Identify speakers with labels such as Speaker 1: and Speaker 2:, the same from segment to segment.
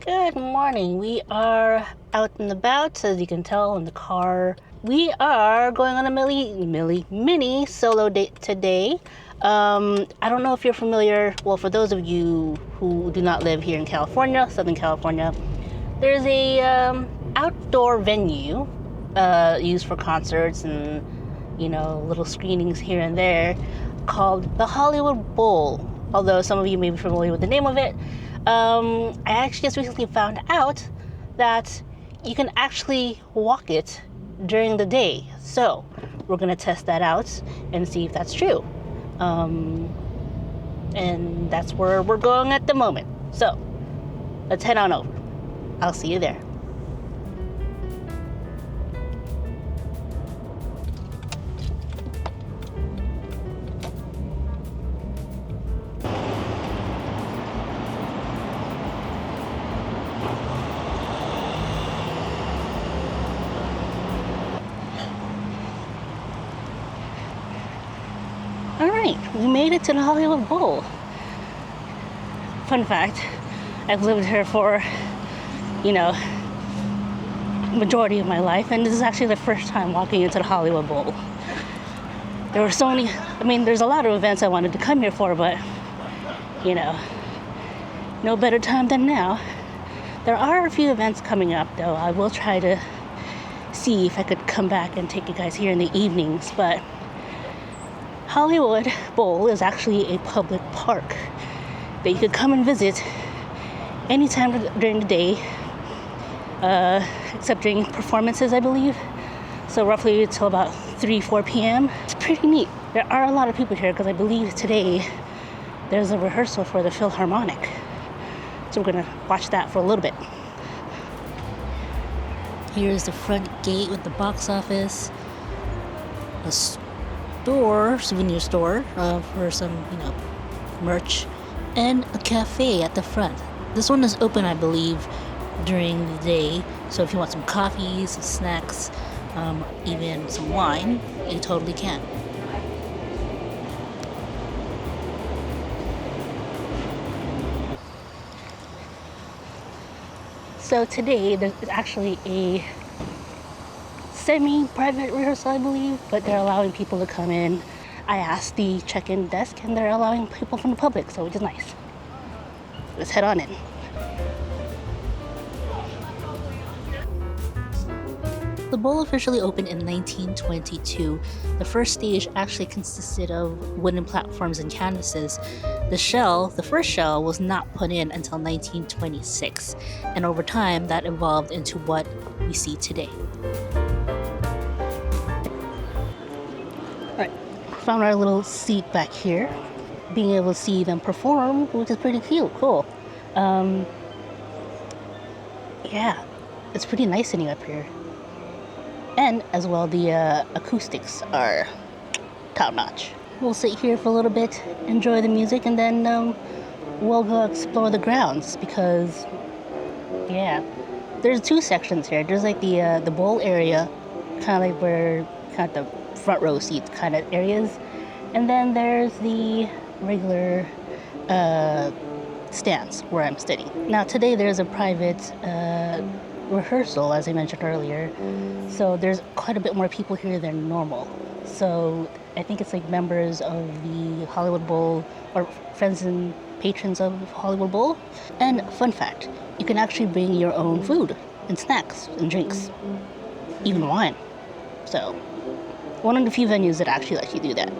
Speaker 1: Good morning. We are out and about, as you can tell, in the car. We are going on a mini solo date today. I don't know if you're familiar. Well, for those of you who do not live here in California, Southern California, there's a outdoor venue used for concerts and little screenings here and there called the Hollywood Bowl. Although some of you may be familiar with the name of it. I actually just recently found out that you can actually walk it during the day. So we're going to test that out and see if that's true. And that's where we're going at the moment. So let's head on over. I'll see you there. All right, we made it to the Hollywood Bowl. Fun fact, I've lived here for, majority of my life, and this is actually the first time walking into the Hollywood Bowl. There were so many, there's a lot of events I wanted to come here for, but, no better time than now. There are a few events coming up, though. I will try to see if I could come back and take you guys here in the evenings, but Hollywood Bowl is actually a public park that you could come and visit anytime during the day, except during performances, I believe. So roughly until about 3-4 p.m. It's pretty neat. There are a lot of people here because I believe today there's a rehearsal for the Philharmonic. So we're gonna watch that for a little bit. Here's the front gate with the box office, a souvenir store for some, merch, and a cafe at the front. This one is open, I believe, during the day. So if you want some coffee, some snacks, even some wine, you totally can. So today there's actually a semi-private rehearsal, I believe, but they're allowing people to come in. I asked the check-in desk and they're allowing people from the public, so which is nice. Let's head on in. The bowl officially opened in 1922. The first stage actually consisted of wooden platforms and canvases. The first shell was not put in until 1926, and over time that evolved into what we see today. Alright, found our little seat back here. Being able to see them perform, which is pretty cool. Yeah, it's pretty nice sitting up here. And as well, the acoustics are top notch. We'll sit here for a little bit, enjoy the music, and then we'll go explore the grounds because, there's two sections here. There's like the bowl area, kind of like where kind of the front row seats kind of areas, and then there's the regular stands where I'm sitting. Now today there's a private rehearsal, as I mentioned earlier, so there's quite a bit more people here than normal. So I think it's like members of the Hollywood Bowl or friends and patrons of Hollywood Bowl. And fun fact, you can actually bring your own food and snacks and drinks, even wine. So one of the few venues that actually lets you do that.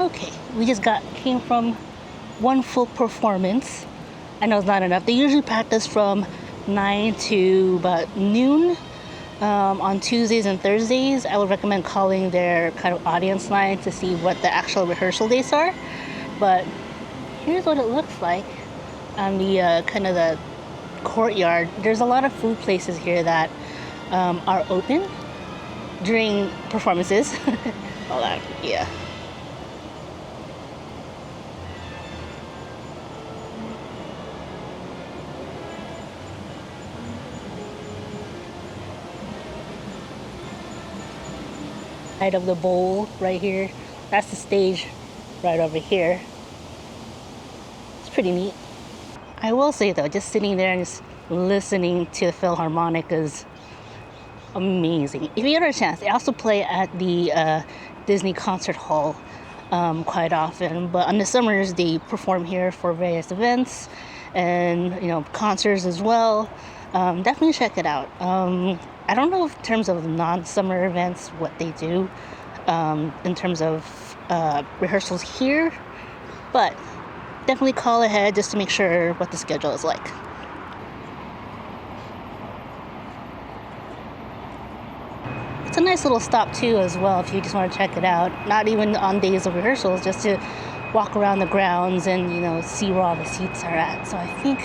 Speaker 1: Okay, we just came from one full performance. I know it's not enough. They usually practice from 9 to about noon on Tuesdays and Thursdays. I would recommend calling their kind of audience line to see what the actual rehearsal days are. But here's what it looks like on the kind of the courtyard. There's a lot of food places here that are open during performances. Hold on, yeah. Side of the bowl right here. That's the stage right over here. It's pretty neat. I will say though, just sitting there and just listening to the Philharmonic is amazing. If you get a chance, they also play at the Disney Concert Hall quite often. But on the summers, they perform here for various events and concerts as well. Definitely check it out. I don't know in terms of non-summer events what they do in terms of rehearsals here, but definitely call ahead just to make sure what the schedule is like. It's a nice little stop too as well if you just want to check it out. Not even on days of rehearsals, just to walk around the grounds and see where all the seats are at. So I think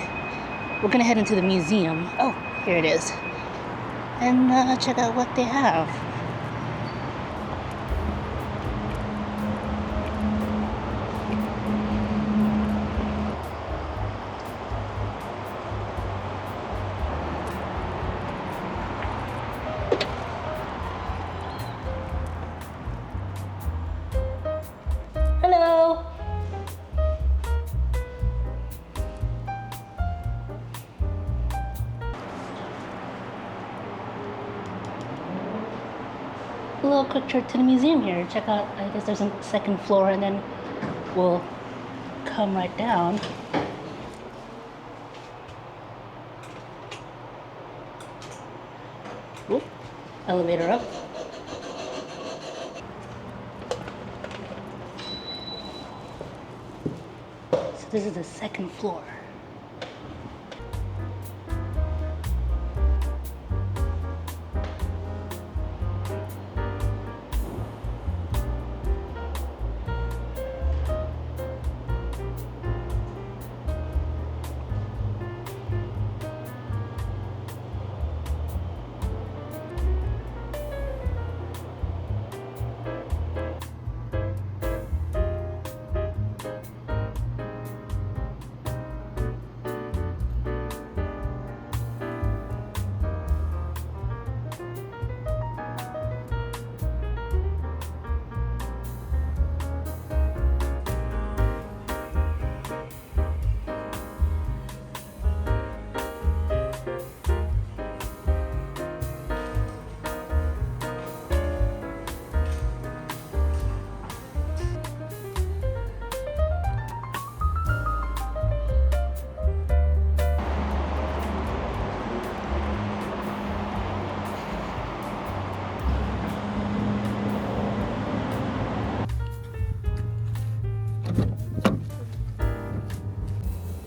Speaker 1: we're gonna head into the museum. Oh, here it is. And check out what they have. Hello. A little quick trip to the museum here. Check out, I guess there's a second floor and then we'll come right down. Whoop, elevator up. So this is the second floor.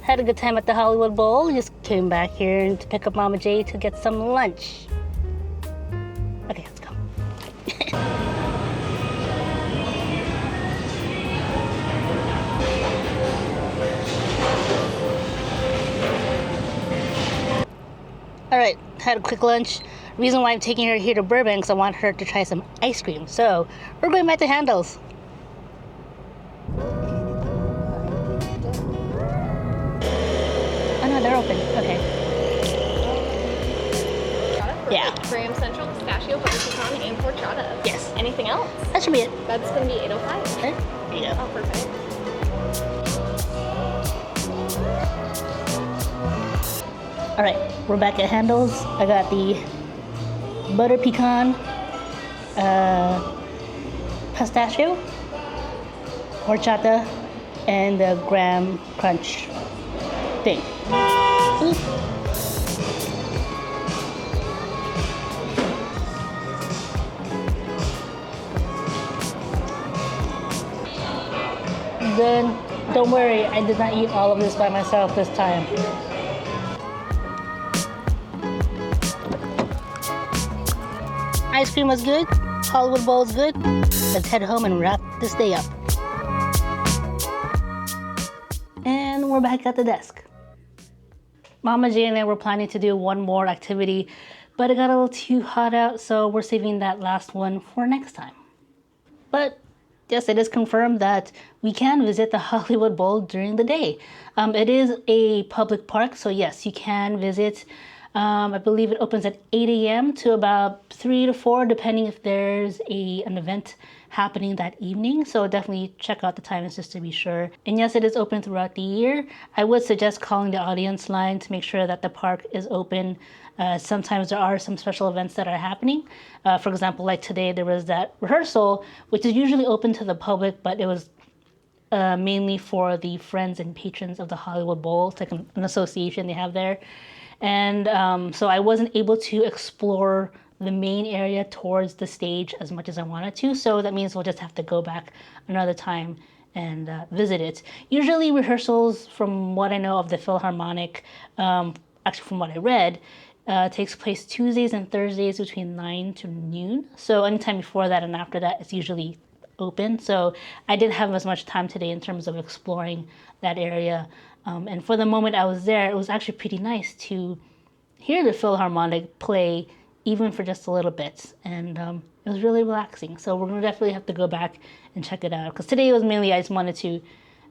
Speaker 1: Had a good time at the Hollywood Bowl. Just came back here to pick up Mama J to get some lunch. Okay, let's go. All right, had a quick lunch. Reason why I'm taking her here to Burbank is I want her to try some ice cream. So we're going back to Handel's. Oh no, they're open. Okay. Yeah.
Speaker 2: Graham Central, pistachio, butter pecan, and horchata.
Speaker 1: Yes.
Speaker 2: Anything else?
Speaker 1: That should be it.
Speaker 2: That's going to be $8.05.
Speaker 1: Okay. There you go.
Speaker 2: Oh, perfect.
Speaker 1: All right, we're back at Handel's. I got the butter pecan, pistachio, horchata, and the graham crunch thing. Ooh. Then don't worry, I did not eat all of this by myself this time. Ice cream was good, Hollywood Bowl is good. Let's head home and wrap this day up. And we're back at the desk. Mama J and I were planning to do one more activity, but it got a little too hot out, so we're saving that last one for next time. But yes, it is confirmed that we can visit the Hollywood Bowl during the day. It is a public park, so yes, you can visit. I believe it opens at 8 a.m. to about 3 to 4, depending if there's an event happening that evening. So definitely check out the timings just to be sure. And yes, it is open throughout the year. I would suggest calling the audience line to make sure that the park is open. Sometimes there are some special events that are happening. For example, like today, there was that rehearsal, which is usually open to the public, but it was mainly for the friends and patrons of the Hollywood Bowl. It's like an association they have there. And so I wasn't able to explore the main area towards the stage as much as I wanted to. So that means we'll just have to go back another time and visit it. Usually rehearsals, from what I know of the Philharmonic, actually from what I read, takes place Tuesdays and Thursdays between 9 to noon. So anytime before that and after that, it's usually open. So I didn't have as much time today in terms of exploring that area. And for the moment I was there, it was actually pretty nice to hear the Philharmonic play, even for just a little bit. And it was really relaxing. So we're going to definitely have to go back and check it out. Because today it was mainly I just wanted to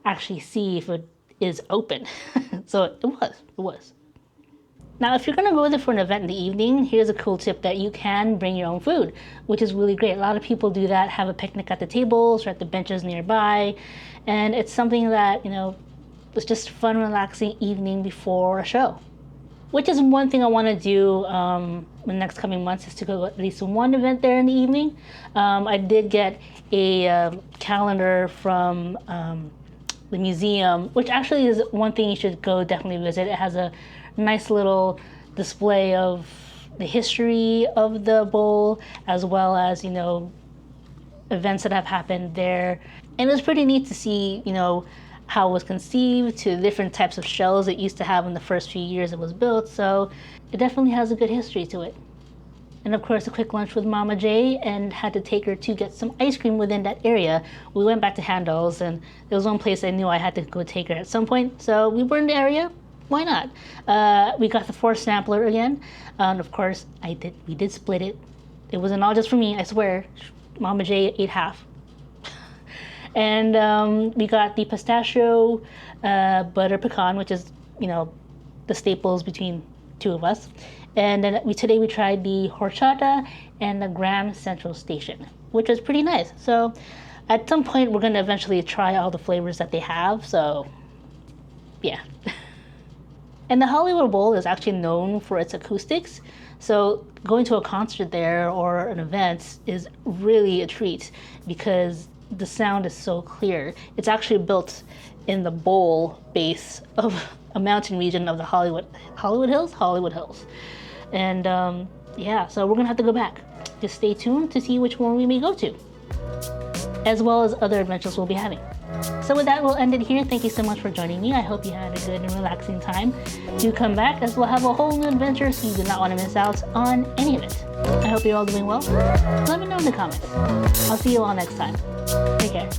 Speaker 1: actually see if it is open. So it was. Now, if you're going to go there for an event in the evening, here's a cool tip that you can bring your own food, which is really great. A lot of people do that, have a picnic at the tables or at the benches nearby. And it's something that, it's just a fun, relaxing evening before a show. Which is one thing I want to do in the next coming months, is to go to at least one event there in the evening. I did get a calendar from the museum, which actually is one thing you should go definitely visit. It has a nice little display of the history of the bowl, as well as, events that have happened there. And it was pretty neat to see, how it was conceived, to the different types of shells it used to have in the first few years it was built. So it definitely has a good history to it. And of course, a quick lunch with Mama J, and had to take her to get some ice cream within that area. We went back to Handel's, and there was one place I knew I had to go take her at some point. So we were in the area. Why not? We got the 4 sampler again. And of course, we did split it. It wasn't all just for me, I swear. Mama J ate half. And we got the pistachio butter pecan, which is, the staples between two of us. And then today we tried the horchata and the Grand Central Station, which was pretty nice. So at some point, we're going to eventually try all the flavors that they have. So yeah. And the Hollywood Bowl is actually known for its acoustics. So going to a concert there or an event is really a treat, because the sound is so clear. It's actually built in the bowl base of a mountain region of the Hollywood Hills. And yeah, so we're gonna have to go back. Just stay tuned to see which one we may go to, as well as other adventures we'll be having. So with that, we'll end it here. Thank you so much for joining me. I hope you had a good and relaxing time. Do come back, as we'll have a whole new adventure, so you do not want to miss out on any of it. I hope you're all doing well. Let me know in the comments. I'll see you all next time. Take care.